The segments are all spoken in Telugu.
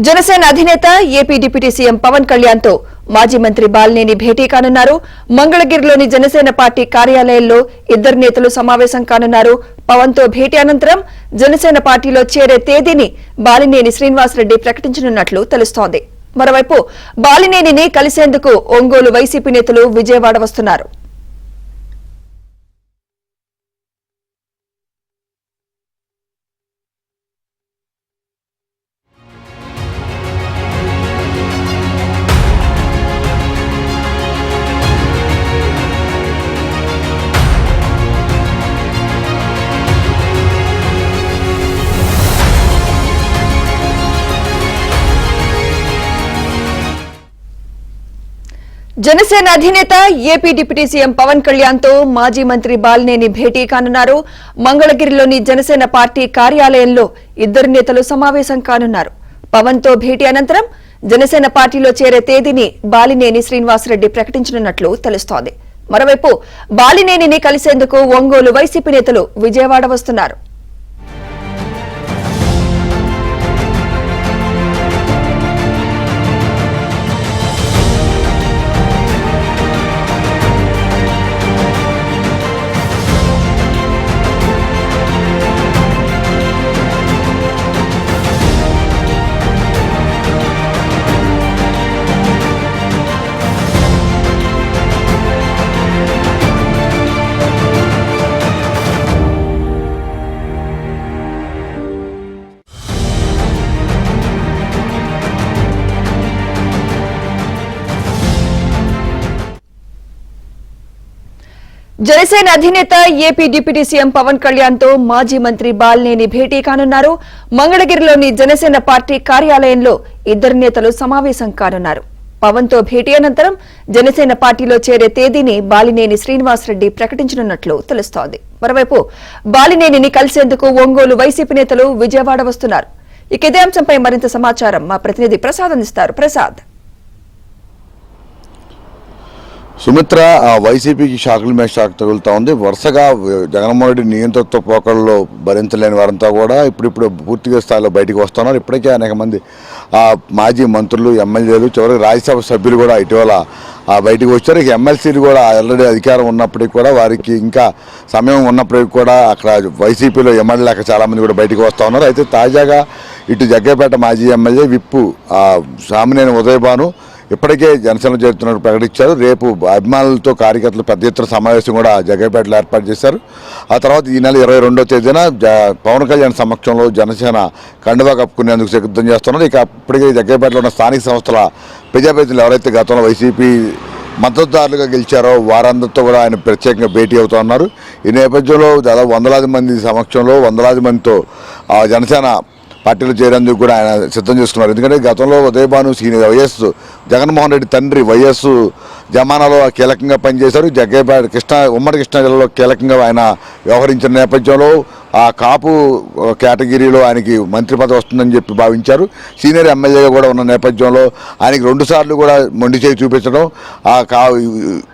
జనసేన అధినేత AP deputy CM Pawan Kalyan తో మాజీ మంత్రి బాలినేని భేటీ కానున్నారు. మంగళగిరిలోని జనసేన పార్టీ కార్యాలయంలో ఇద్దరు నేతలు సమావేశం కానున్నారు. పవన్ తో భేటీ అనంతరం జనసేన పార్టీలో చేరే తేదీని బాలినేని శ్రీనివాసరెడ్డి ప్రకటించనున్నట్లు తెలుస్తోంది. మరోవైపు బాలినేనిని కలిసేందుకు ఒంగోలు వైసీపీ నేతలు విజయవాడ వస్తున్నారు. జనసేన అధినేత AP deputy CM Pawan Kalyan తో మాజీ మంత్రి బాలినేని భేటీ కానున్నారు. మంగళగిరిలోని జనసేన పార్టీ కార్యాలయంలో ఇద్దరు నేతలు సమావేశం కానున్నారు. పవన్ తో భేటీ అనంతరం జనసేన పార్టీలో చేరే తేదీని బాలినేని శ్రీనివాసరెడ్డి ప్రకటించనున్నట్లు తెలుస్తోంది. మరోవైపు బాలినేనిని కలిసేందుకు ఒంగోలు వైసీపీ నేతలు విజయవాడ వస్తున్నారు. జనసేన అధినేత AP deputy CM Pawan Kalyan తో మాజీ మంత్రి బాలినేని భేటీ కానున్నారు. మంగళగిరిలోని జనసేన పార్టీ కార్యాలయంలో ఇద్దరు నేతలు సమావేశం కానున్నారు. పవన్ తో భేటీ అనంతరం జనసేన పార్టీలో చేరే తేదీని బాలినేని శ్రీనివాసరెడ్డి ప్రకటించనున్నట్లు తెలుస్తోంది. మరోవైపు బాలినేనిని కలిసేందుకు ఒంగోలు వైసీపీ నేతలు విజయవాడ వస్తున్నారు. ఇదే అంశంపై మరింత సమాచారం మా ప్రతినిధి ప్రసాద్ అందిస్తారు. ప్రసాద్, సుమిత్ర, వైసీపీకి షాకుల మీద షాక్ తగులుతా ఉంది. వరుసగా జగన్మోహన్ రెడ్డి నియంతృత్వ పోకల్లో భరించలేని వారంతా కూడా ఇప్పుడు పూర్తిగా స్థాయిలో బయటకు వస్తున్నారు. ఇప్పటికే అనేక మంది మాజీ మంత్రులు, ఎమ్మెల్యేలు, చివరికి రాజ్యసభ సభ్యులు కూడా ఇటీవల బయటకు వచ్చారు. ఇక ఎమ్మెల్సీలు కూడా ఆల్రెడీ అధికారం ఉన్నప్పటికీ కూడా వారికి ఇంకా సమయం ఉన్నప్పటికీ కూడా అక్కడ వైసీపీలో ఎమ్మెల్యే లేక చాలామంది కూడా బయటకు వస్తూ ఉన్నారు. అయితే తాజాగా ఇటు జగ్గైపేట మాజీ ఎమ్మెల్యే విప్పు సామినేని ఉదయభాను ఇప్పటికే జనసేన చేరుతున్నట్టు ప్రకటించారు. రేపు అభిమానులతో కార్యకర్తలు పెద్ద ఎత్తున సమావేశం కూడా జగ్గైపేటలో ఏర్పాటు చేశారు. ఆ తర్వాత ఈ నెల 22వ తేదీన పవన్ కళ్యాణ్ సమక్షంలో జనసేన కండువా కప్పుకునేందుకు సిద్ధం చేస్తున్నారు. ఇక ఇప్పటికే జగ్గైపేటలో ఉన్న స్థానిక సంస్థల ప్రజాప్రతినిధులు ఎవరైతే గతంలో వైసీపీ మద్దతుదారులుగా గెలిచారో వారందరితో కూడా ఆయన ప్రత్యేకంగా భేటీ అవుతూ ఉన్నారు. ఈ నేపథ్యంలో దాదాపు వందలాది మంది సమక్షంలో వందలాది మందితో జనసేన పార్టీలో చేరేందుకు కూడా ఆయన సిద్ధం చేసుకున్నారు. ఎందుకంటే గతంలో ఉదయభాను వైఎస్ జగన్మోహన్ రెడ్డి తండ్రి వైఎస్ జమానాలో కీలకంగా పనిచేశారు. జగ్గైపేట ఉమ్మడి కృష్ణా జిల్లాలో కీలకంగా ఆయన వ్యవహరించిన నేపథ్యంలో ఆ కాపు కేటగిరీలో ఆయనకి మంత్రి పదవి వస్తుందని చెప్పి భావించారు. సీనియర్ ఎమ్మెల్యేగా కూడా ఉన్న నేపథ్యంలో ఆయనకి 2 సార్లు కూడా మొండి చేయి చూపించడం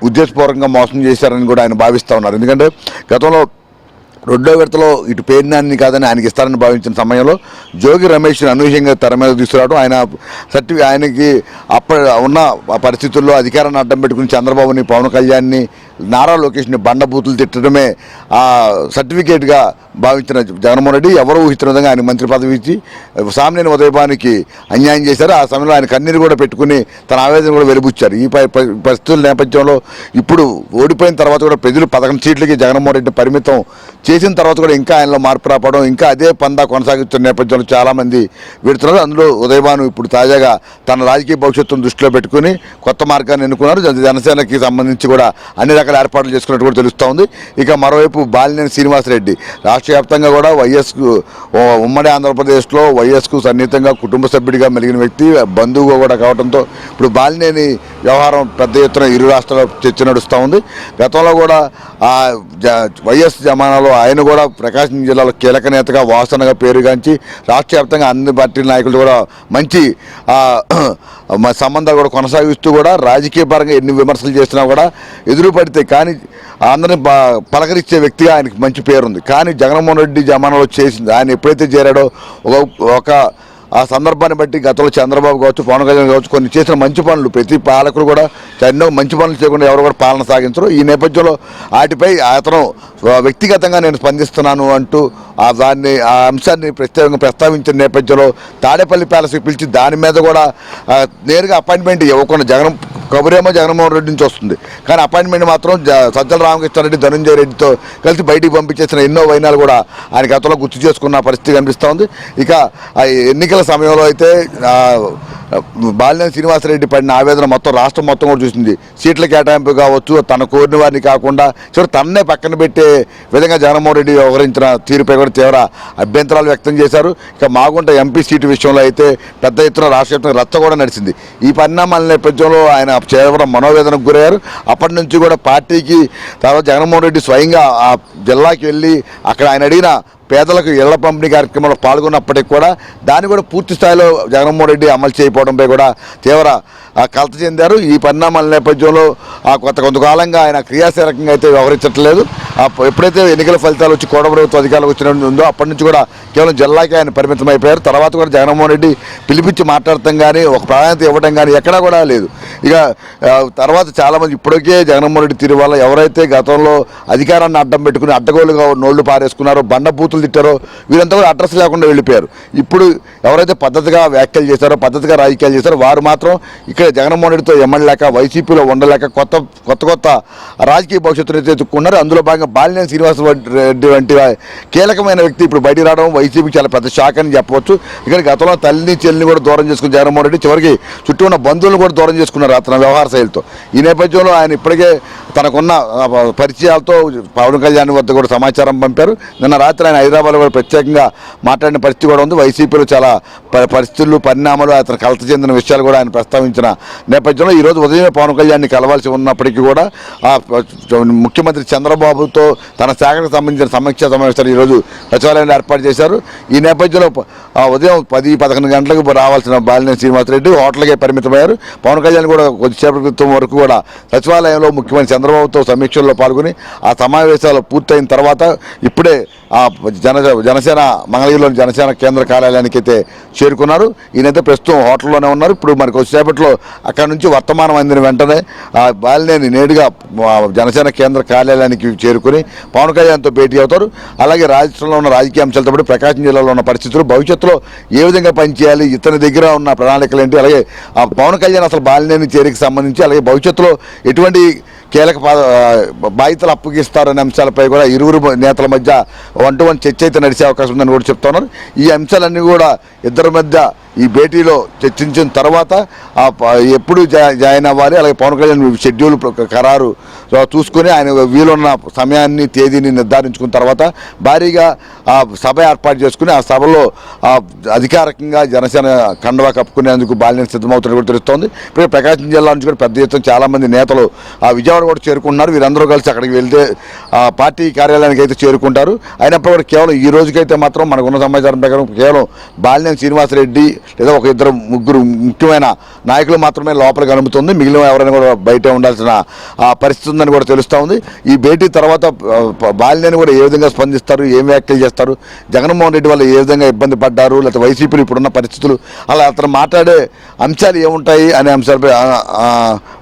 ఉద్దేశపూర్వకంగా మోసం చేశారని కూడా ఆయన భావిస్తూ ఉన్నారు. ఎందుకంటే గతంలో 2వ విడతలో ఇటు పేరునాన్ని కాదని ఆయనకి ఇస్తారని భావించిన సమయంలో జోగి రమేష్ అనూహ్యంగా తెర మీద తీసుకురావడం, ఆయనకి ఉన్న పరిస్థితుల్లో అధికారాన్ని అడ్డం పెట్టుకుని చంద్రబాబుని, పవన్ కళ్యాణ్ని, నారా లోకేష్ని బండబూతులు తిట్టడమే సర్టిఫికేట్గా భావించిన జగన్మోహన్ రెడ్డి ఎవరో ఊహించిన విధంగా ఆయన మంత్రి పదవి ఇచ్చి సామినేని ఉదయభానికి అన్యాయం చేశారు. ఆ సమయంలో ఆయన కన్నీరు కూడా పెట్టుకుని తన ఆవేదన కూడా వెలిబుచ్చారు. ఈ పరిస్థితుల నేపథ్యంలో ఇప్పుడు ఓడిపోయిన తర్వాత కూడా ప్రజలు 11 సీట్లకి జగన్మోహన్ రెడ్డిని పరిమితం చేసిన తర్వాత కూడా ఇంకా ఆయనలో మార్పు రావడం, ఇంకా అదే పందా కొనసాగుతున్న నేపథ్యంలో చాలామంది విడుతున్నారు. అందులో ఉదయభాను ఇప్పుడు తాజాగా తన రాజకీయ భవిష్యత్తును దృష్టిలో పెట్టుకుని కొత్త మార్గాన్ని ఎన్నుకున్నారు. జనసేనకి సంబంధించి కూడా అన్ని రకాల ఏర్పాట్లు చేసుకున్నట్టు కూడా తెలుస్తూ ఉంది. ఇక మరోవైపు బాలినేని శ్రీనివాసరెడ్డి రాష్ట్ర వ్యాప్తంగా కూడా వైఎస్కు ఉమ్మడి ఆంధ్రప్రదేశ్లో వైఎస్కు సన్నిహితంగా కుటుంబ సభ్యుడిగా మెలిగిన వ్యక్తి, బంధువుగా కూడా కావడంతో ఇప్పుడు బాలినేని వ్యవహారం పెద్ద ఎత్తున ఇరు రాష్ట్రాల చర్చ నడుస్తూ ఉంది. గతంలో కూడా వైఎస్ జమానాలో ఆయన కూడా ప్రకాశం జిల్లాలో కీలక నేతగా వాసనగా పేరుగాంచి రాష్ట్ర వ్యాప్తంగా అన్ని పార్టీల నాయకులు కూడా మంచి సంబంధాలు కూడా కొనసాగిస్తూ కూడా రాజకీయ పరంగా ఎన్ని విమర్శలు చేసినా కూడా ఎదురు పడితే కానీ అందరిని పలకరించే వ్యక్తిగా ఆయనకి మంచి పేరుంది. కానీ జగన్మోహన్ రెడ్డి జమానాలో చేసింది ఆయన ఎప్పుడైతే చేరాడో ఒక ఆ సందర్భాన్ని బట్టి గతంలో చంద్రబాబు కావచ్చు, పవన్ కళ్యాణ్ కావచ్చు, కొన్ని చేసిన మంచి పనులు ప్రతి పాలకుడు కూడా ఎన్నో మంచి పనులు చేయకుండా ఎవరు కూడా పాలన సాగించరు. ఈ నేపథ్యంలో వాటిపై అతను వ్యక్తిగతంగా నేను స్పందిస్తున్నాను అంటూ ఆ అంశాన్ని ప్రత్యేకంగా ప్రస్తావించిన నేపథ్యంలో తాడేపల్లి ప్యాలెస్కి పిలిచి దాని మీద కూడా నేరుగా అపాయింట్మెంట్ ఇవ్వకుండా కబురేమో జగన్మోహన్ రెడ్డి నుంచి వస్తుంది, కానీ అపాయింట్మెంట్ మాత్రం సజ్జల రామకృష్ణారెడ్డి, ధనంజయ రెడ్డితో కలిసి బయటికి పంపించేసిన ఎన్నో వైనాలు కూడా ఆయన గతంలో గుర్తు చేసుకున్న పరిస్థితి కనిపిస్తూ ఉంది. ఇక ఎన్నికల సమయంలో అయితే బాలినేని శ్రీనివాసరెడ్డి పడిన ఆవేదన మొత్తం రాష్ట్రం మొత్తం కూడా చూసింది. సీట్ల కేటాయింపు కావచ్చు, తన కోరిన వారిని కాకుండా చివరి తన్నే పక్కన పెట్టే విధంగా జగన్మోహన్ రెడ్డి వ్యవహరించిన తీరుపై కూడా తీవ్ర అభ్యంతరాలు వ్యక్తం చేశారు. ఇక మాగుంట ఎంపీ సీటు విషయంలో అయితే పెద్ద ఎత్తున రాష్ట్ర వ్యాప్తంగా రచ్చ కూడా నడిచింది. ఈ పరిణామాల నేపథ్యంలో ఆయన తీవ్ర మనోవేదనకు గురయ్యారు. అప్పటి నుంచి కూడా పార్టీకి తర్వాత జగన్మోహన్ రెడ్డి స్వయంగా ఆ జిల్లాకి వెళ్ళి అక్కడ ఆయన అడిగిన పేదలకు ఇళ్ల పంపిణీ కార్యక్రమంలో పాల్గొన్నప్పటికీ కూడా దాన్ని కూడా పూర్తి స్థాయిలో జగన్మోహన్ రెడ్డి అమలు చేయకపోవడంపై కూడా తీవ్ర కలత చెందారు. ఈ పరిణామాల నేపథ్యంలో కొంతకాలంగా ఆయన క్రియాశీలకంగా అయితే వ్యవహరించట్లేదు. ఎప్పుడైతే ఎన్నికల ఫలితాలు వచ్చి కోట ప్రభుత్వ అధికారులకు వచ్చిన ఉందో అప్పటి నుంచి కూడా కేవలం జిల్లాకి ఆయన పరిమితం అయిపోయారు. తర్వాత కూడా జగన్మోహన్ రెడ్డి పిలిపించి మాట్లాడటం కానీ ఒక ప్రాధాన్యత ఇవ్వడం కానీ ఎక్కడా కూడా లేదు. ఇక తర్వాత చాలామంది ఇప్పటికే జగన్మోహన్ రెడ్డి తీరు వల్ల ఎవరైతే గతంలో అధికారాన్ని అడ్డం పెట్టుకుని అడ్డగోలుగా నోళ్లు పారేసుకున్నారో, బండబూతులు తిట్టారో వీరంతా కూడా అడ్రస్ లేకుండా వెళ్ళిపోయారు. ఇప్పుడు ఎవరైతే పద్ధతిగా వ్యాఖ్యలు చేశారో, పద్ధతిగా రాజకీయాలు చేశారో వారు మాత్రం ఇక్కడ జగన్మోహన్ రెడ్డితో ఎమ్మెల్యేక, వైసీపీలో ఉండలేక కొత్త రాజకీయ భవిష్యత్తును అయితే ఎత్తుక్కున్నారు. అందులో భాగంగా బాలినేని శ్రీనివాసరెడ్డి వంటి కీలకమైన వ్యక్తి ఇప్పుడు బయటికి రావడం వైసీపీకి చాలా పెద్ద షాక్ అని చెప్పవచ్చు. ఇక్కడ గతంలో తల్లిని చెల్లిని కూడా దూరం చేసుకుని జగన్మోహన్ రెడ్డి చివరికి చుట్టూ ఉన్న బంధువులను కూడా దూరం చేసుకున్నారు అతని వ్యవహార శైలితో. ఈ నేపథ్యంలో ఆయన ఇప్పటికే తనకున్న పరిచయాలతో పవన్ కళ్యాణ్ వద్ద కూడా సమాచారం పంపారు. నిన్న రాత్రి ఆయన హైదరాబాద్లో కూడా ప్రత్యేకంగా మాట్లాడిన పరిస్థితి కూడా ఉంది. వైసీపీలో చాలా పరిస్థితులు, పరిణామాలు, అతను కలత చెందిన విషయాలు కూడా ఆయన ప్రస్తావించిన నేపథ్యంలో ఈరోజు ఉదయమే పవన్ కళ్యాణ్ని కలవాల్సి ఉన్నప్పటికీ కూడా ముఖ్యమంత్రి చంద్రబాబుతో తన శాఖకు సంబంధించిన సమీక్షా సమావేశాలు ఈరోజు సచివాలయంలో ఏర్పాటు చేశారు. ఈ నేపథ్యంలో ఉదయం 10-11 గంటలకు రావాల్సిన బాలినేని శ్రీనివాసరెడ్డి హోటల్కే పరిమితమయ్యారు. పవన్ కళ్యాణ్ కూడా కొద్దిసేపటి క్రితం వరకు కూడా సచివాలయంలో ముఖ్యమంత్రి చంద్రబాబుతో సమీక్షల్లో పాల్గొని ఆ సమావేశాలు పూర్తయిన తర్వాత ఇప్పుడే జనసేన మంగళగిరిలోని జనసేన కేంద్ర కార్యాలయానికి అయితే చేరుకున్నారు. ఈయనైతే ప్రస్తుతం హోటల్లోనే ఉన్నారు. ఇప్పుడు మరి కొద్దిసేపట్లో అక్కడ నుంచి వర్తమానం అందిన వెంటనే బాలినేని నేరుగా జనసేన కేంద్ర కార్యాలయానికి చేరుకుని పవన్ కళ్యాణ్తో భేటీ అవుతారు. అలాగే రాష్ట్రంలో ఉన్న రాజకీయ అంశాలతో పాటు ప్రకాశం జిల్లాలో ఉన్న పరిస్థితులు, భవిష్యత్తులో ఏ విధంగా పనిచేయాలి, ఇతని దగ్గర ఉన్న ప్రణాళికలు ఏంటి, అలాగే పవన్ కళ్యాణ్ అసలు బాలినేని చేరికకి సంబంధించి, అలాగే భవిష్యత్తులో ఎటువంటి కీలక బాధ్యతలు అప్పగిస్తారనే అంశాలపై కూడా ఇరువురు నేతల మధ్య 1-to-1 చర్చ అయితే నడిచే అవకాశం ఉందని కూడా చెప్తున్నారు. ఈ అంశాలన్నీ కూడా ఇద్దరి మధ్య ఈ భేటీలో చర్చించిన తర్వాత ఎప్పుడు జాయిన్ అవ్వాలి, అలాగే పవన్ కళ్యాణ్ షెడ్యూల్ ఖరారు చూసుకుని ఆయన వీలున్న సమయాన్ని, తేదీని నిర్ధారించుకున్న తర్వాత భారీగా సభ ఏర్పాటు చేసుకుని ఆ సభలో అధికారికంగా జనసేన కండువా కప్పుకునేందుకు బాలినేని సిద్ధమవుతున్నట్టు కూడా తెలుస్తోంది. ఇప్పుడు ప్రకాశం జిల్లా నుంచి కూడా పెద్ద ఎత్తున చాలామంది నేతలు విజయవాడ కూడా చేరుకుంటున్నారు. వీరందరూ కలిసి అక్కడికి వెళ్తే పార్టీ కార్యాలయానికి అయితే చేరుకుంటారు. అయినప్పుడు కూడా కేవలం ఈ రోజుకైతే మాత్రం మనకున్న సమాచారం ప్రకారం కేవలం బాలినేని శ్రీనివాసరెడ్డి లేదా ఒక ఇద్దరు ముగ్గురు ముఖ్యమైన నాయకులు మాత్రమే లోపలికి అనుమతుంది. మిగిలిన ఎవరైనా కూడా బయట ఉండాల్సిన పరిస్థితి ఉందని కూడా తెలుస్తూ ఉంది. ఈ భేటీ తర్వాత బాలినేని కూడా ఏ విధంగా స్పందిస్తారు, ఏం వ్యాఖ్యలు చేస్తారు, జగన్మోహన్ రెడ్డి వల్ల ఏ విధంగా ఇబ్బంది పడ్డారు, లేకపోతే వైసీపీలు ఇప్పుడున్న పరిస్థితులు, అలా అతను మాట్లాడే అంశాలు ఏముంటాయి అనే అంశాలపై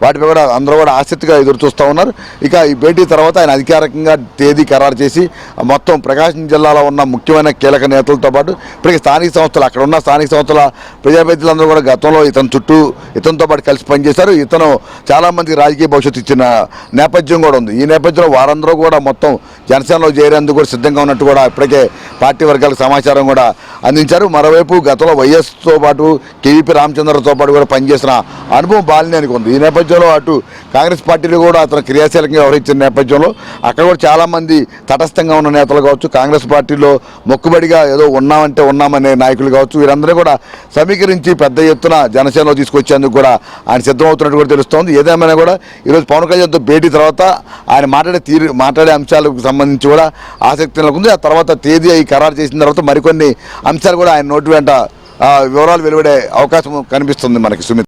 వాటిపై కూడా అందరూ కూడా ఆసక్తిగా ఎదురు చూస్తూ ఉన్నారు. ఇక ఈ భేటీ తర్వాత ఆయన అధికారికంగా తేదీ ఖరారు చేసి మొత్తం ప్రకాశం జిల్లాలో ఉన్న ముఖ్యమైన కీలక నేతలతో పాటు ఇప్పటికీ స్థానిక సంస్థలు, అక్కడ ఉన్న స్థానిక సంస్థల ప్రజాప్రతినిధులందరూ కూడా గతంలో ఇతనితో పాటు కలిసి పనిచేశారు. ఇతను చాలామందికి రాజకీయ భవిష్యత్తు ఇచ్చిన నేపథ్యం కూడా ఉంది. ఈ నేపథ్యంలో వారందరూ కూడా మొత్తం జనసేనలో చేరేందుకు కూడా సిద్ధంగా ఉన్నట్టు కూడా ఇప్పటికే పార్టీ వర్గాలకు సమాచారం కూడా అందించారు. మరోవైపు గతంలో వైఎస్తో పాటు కేవీపీ రామచంద్రతో పాటు కూడా పనిచేసిన అనుభవం బాలినేనికి ఉంది. ఈ నేపథ్యంలో అటు కాంగ్రెస్ పార్టీలు కూడా అతను క్రియాశీలకంగా వ్యవహరించిన నేపథ్యంలో అక్కడ కూడా చాలామంది తటస్థంగా ఉన్న నేతలు కావచ్చు, కాంగ్రెస్ పార్టీలో మొక్కుబడిగా ఏదో ఉన్నామంటే ఉన్నామనే నాయకులు కావచ్చు, వీరందరూ కూడా సమీకరించి పెద్ద ఎత్తున జనసేనలో తీసుకొచ్చేందుకు కూడా ఆయన సిద్ధమవుతున్నట్టు కూడా తెలుస్తోంది. ఏదేమైనా కూడా ఈరోజు పవన్ కళ్యాణ్తో భేటీ తర్వాత ఆయన మాట్లాడే అంశాలకు సంబంధించి కూడా ఆసక్తి నెలకొంది. ఆ తర్వాత తేదీ ఖరారు చేసిన తర్వాత మరికొన్ని అంశాలు కూడా ఆయన నోటి వెంట వివరాలు వెలువడే అవకాశం కనిపిస్తుంది మనకి. సుమిత్.